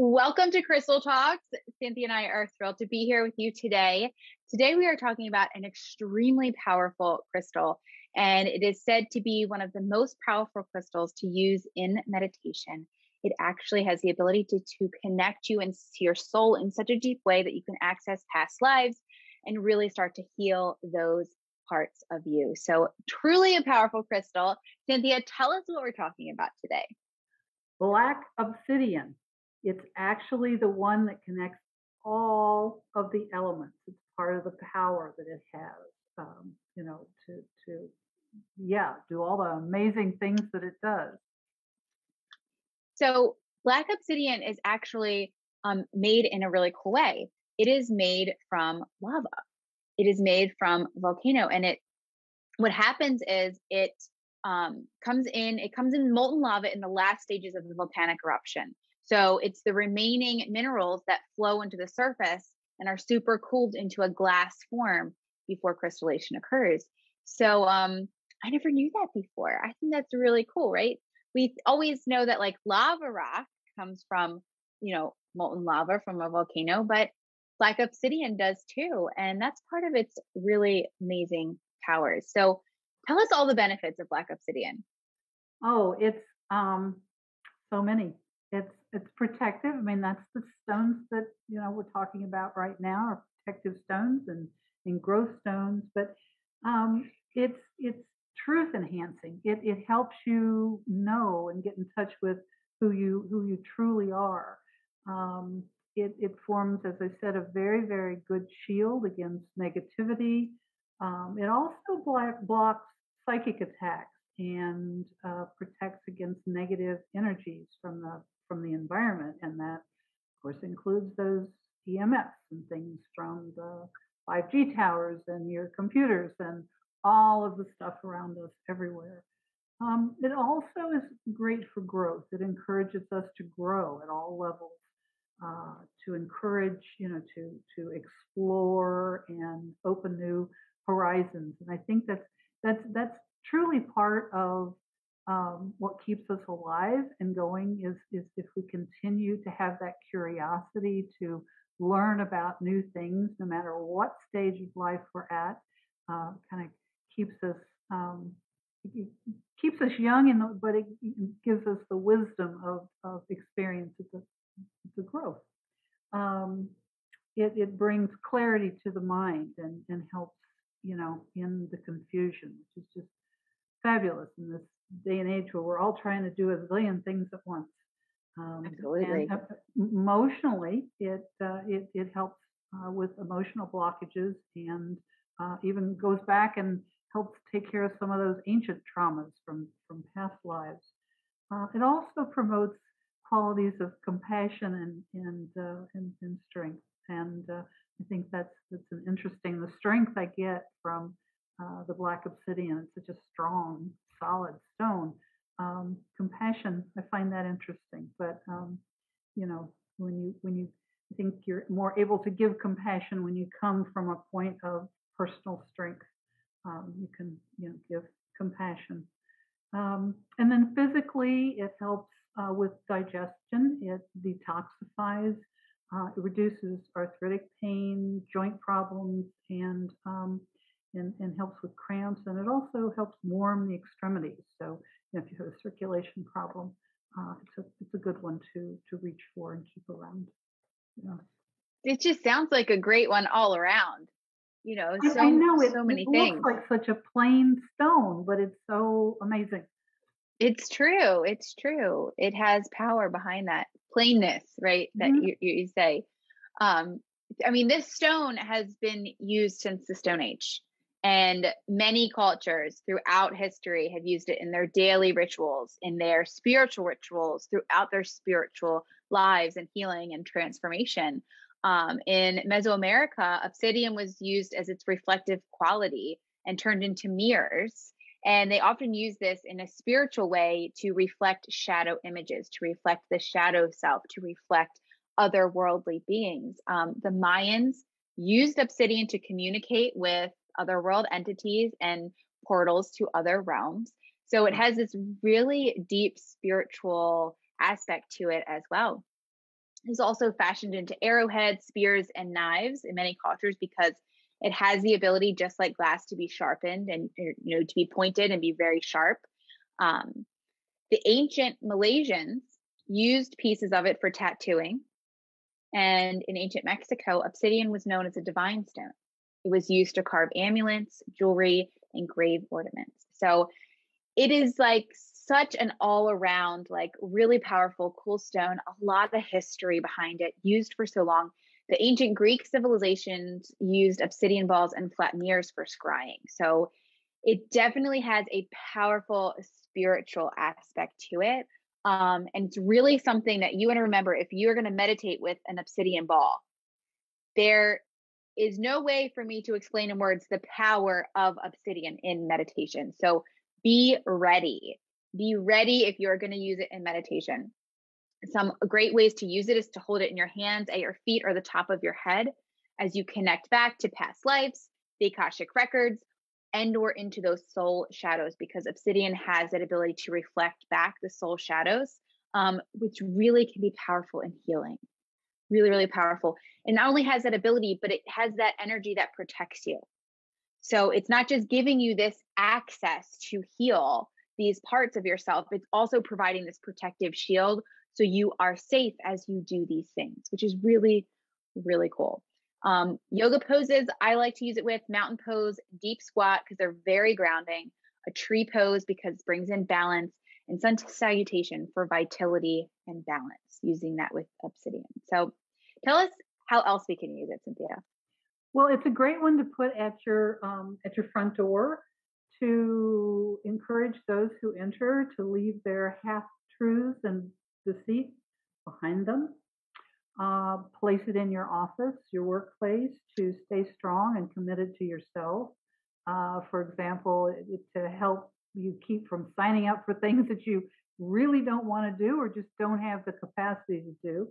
Welcome to Crystal Talks. Cynthia and I are thrilled to be here with you today. Today, we are talking about an extremely powerful crystal, and it is said to be one of the most powerful crystals to use in meditation. It actually has the ability to connect you to your soul in such a deep way that you can access past lives and really start to heal those parts of you. So, truly a powerful crystal. Cynthia, tell us what we're talking about today. Black Obsidian. It's actually the one that connects all of the elements. It's part of the power that it has, to do all the amazing things that it does. So Black Obsidian is actually made in a really cool way. It is made from lava. It is made from volcano, and what happens is it comes in molten lava in the last stages of the volcanic eruption. So it's the remaining minerals that flow into the surface and are super cooled into a glass form before crystallization occurs. So I never knew that before. I think that's really cool, right? We always know that like lava rock comes from, molten lava from a volcano, but Black Obsidian does too. And that's part of its really amazing powers. So tell us all the benefits of Black Obsidian. Oh, it's so many. It's protective. I mean, that's the stones that we're talking about right now are protective stones and growth stones. But it's truth enhancing. It helps you know and get in touch with who you truly are. It forms, as I said, a very, very good shield against negativity. It also blocks psychic attacks and protects against negative energies from the environment, and that, of course, includes those EMFs and things from the 5G towers and your computers and all of the stuff around us everywhere. It also is great for growth. It encourages us to grow at all levels, to encourage, to explore and open new horizons. And I think that's truly part of what keeps us alive and going is if we continue to have that curiosity to learn about new things, no matter what stage of life we're at. Kind of keeps us keeps us young, but it gives us the wisdom of experience. It's a growth. Um, it brings clarity to the mind and helps, in the confusion, which is just fabulous in this day and age where we're all trying to do a zillion things at once. Absolutely. And emotionally, it helps with emotional blockages and even goes back and helps take care of some of those ancient traumas from past lives. It also promotes qualities of compassion and strength. And I think that's an interesting. The strength I get from the Black Obsidian. It's such a strong, solid stone. Compassion, I find that interesting. But when you I think you're more able to give compassion when you come from a point of personal strength. You can give compassion. And then physically, it helps with digestion. It detoxifies. It reduces arthritic pain, joint problems, and helps with cramps. And it also helps warm the extremities. So if you have a circulation problem, it's a good one to reach for and keep around. Yeah. It just sounds like a great one all around. I know So it many looks things. like such a plain stone, but it's so amazing. It's true. It's true. It has power behind that plainness, right? That Mhm. you say. Um, I mean, this stone has been used since the Stone Age, and many cultures throughout history have used it in their daily rituals, in their spiritual rituals, throughout their spiritual lives and healing and transformation. In Mesoamerica, obsidian was used as its reflective quality and turned into mirrors. And they often use this in a spiritual way to reflect shadow images, to reflect the shadow self, to reflect otherworldly beings. The Mayans used obsidian to communicate with otherworld entities and portals to other realms. So it has this really deep spiritual aspect to it as well. is also fashioned into arrowheads, spears, and knives in many cultures because it has the ability, just like glass, to be sharpened and to be pointed and be very sharp. Um, the ancient Malaysians used pieces of it for tattooing, and in ancient Mexico, obsidian was known as a divine stone. It was used to carve amulets, jewelry, and grave ornaments. So it is like such an all around, like really powerful, cool stone, a lot of history behind it, used for so long. The ancient Greek civilizations used obsidian balls and flat mirrors for scrying. So it definitely has a powerful spiritual aspect to it. And it's really something that you want to remember if you're going to meditate with an obsidian ball. There is no way for me to explain in words the power of obsidian in meditation. So be ready. Be ready if you're going to use it in meditation. Some great ways to use it is to hold it in your hands, at your feet, or the top of your head as you connect back to past lives, the Akashic records, and or into those soul shadows, because obsidian has that ability to reflect back the soul shadows, which really can be powerful and healing. Really, really powerful. It not only has that ability, but it has that energy that protects you. So it's not just giving you this access to heal these parts of yourself, it's also providing this protective shield so you are safe as you do these things, which is really, really cool. Yoga poses, I like to use it with mountain pose, deep squat, because they're very grounding, a tree pose because it brings in balance, and sun salutation for vitality and balance, using that with obsidian. So tell us how else we can use it, Cynthia. Well, it's a great one to put at your front door to encourage those who enter to leave their half truths and deceit behind them. Place it in your office, your workplace, to stay strong and committed to yourself. For example, to help you keep from signing up for things that you really don't want to do or just don't have the capacity to do.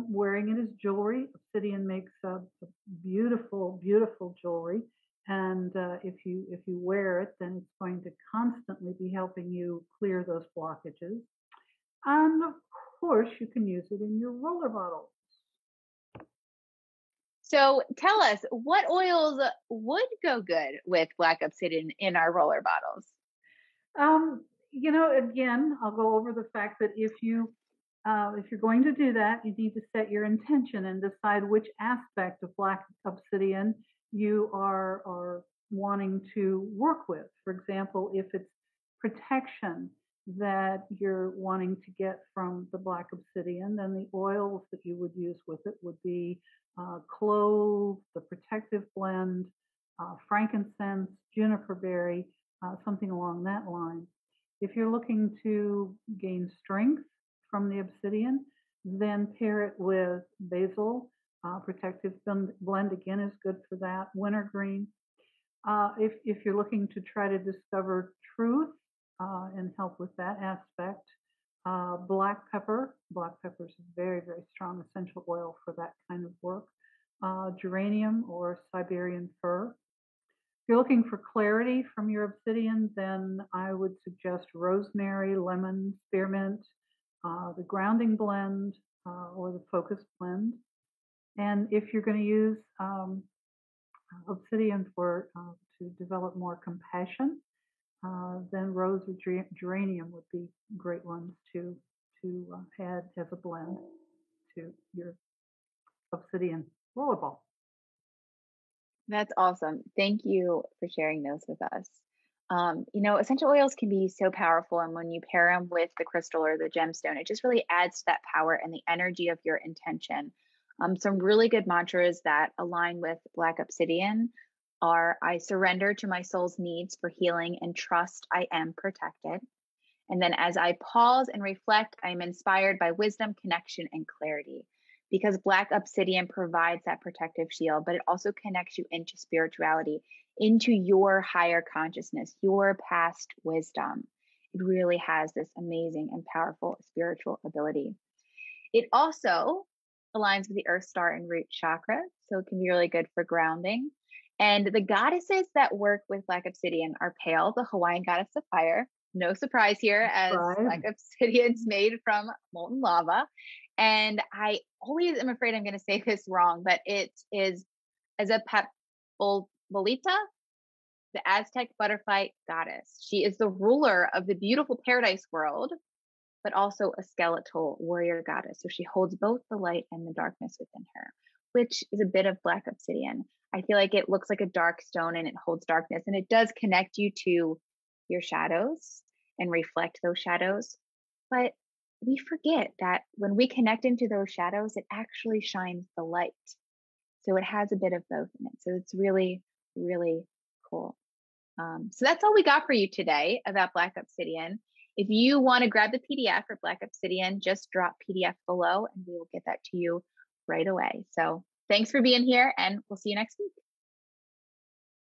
Wearing it as jewelry. Obsidian makes a beautiful, beautiful jewelry. And if you wear it, then it's going to constantly be helping you clear those blockages. And of course, you can use it in your roller bottles. So tell us, what oils would go good with black obsidian in our roller bottles? Again, I'll go over the fact that if you're going to do that, you need to set your intention and decide which aspect of black obsidian you are wanting to work with. For example, if it's protection that you're wanting to get from the black obsidian, then the oils that you would use with it would be clove, the protective blend, frankincense, juniper berry, something along that line. If you're looking to gain strength from the obsidian, then pair it with basil. Protective blend again is good for that. Wintergreen. If you're looking to try to discover truth and help with that aspect, black pepper. Black pepper is a very, very strong essential oil for that kind of work. Geranium or Siberian fir. If you're looking for clarity from your obsidian, then I would suggest rosemary, lemon, spearmint, the grounding blend, or the focus blend. And if you're going to use obsidian to develop more compassion, then rose or geranium would be great ones to add as a blend to your obsidian rollerball. That's awesome. Thank you for sharing those with us. Essential oils can be so powerful, and when you pair them with the crystal or the gemstone, it just really adds to that power and the energy of your intention. Some really good mantras that align with black obsidian are: I surrender to my soul's needs for healing and trust I am protected. And then as I pause and reflect, I am inspired by wisdom, connection, and clarity. Because black obsidian provides that protective shield, but it also connects you into spirituality, into your higher consciousness, your past wisdom. It really has this amazing and powerful spiritual ability. It also aligns with the earth star and root chakra, so it can be really good for grounding. And the goddesses that work with black obsidian are Pale, the Hawaiian goddess of fire. No surprise here, as black obsidian is made from molten lava. And I always am afraid I'm going to say this wrong, but it is Azapatbolita, the Aztec butterfly goddess. She is the ruler of the beautiful paradise world, but also a skeletal warrior goddess. So she holds both the light and the darkness within her, which is a bit of Black Obsidian. I feel like it looks like a dark stone and it holds darkness, and it does connect you to your shadows and reflect those shadows. But we forget that when we connect into those shadows, it actually shines the light. So it has a bit of both in it. So it's really, really cool. So that's all we got for you today about Black Obsidian. If you want to grab the PDF for Black Obsidian, just drop PDF below and we will get that to you right away. So thanks for being here, and we'll see you next week.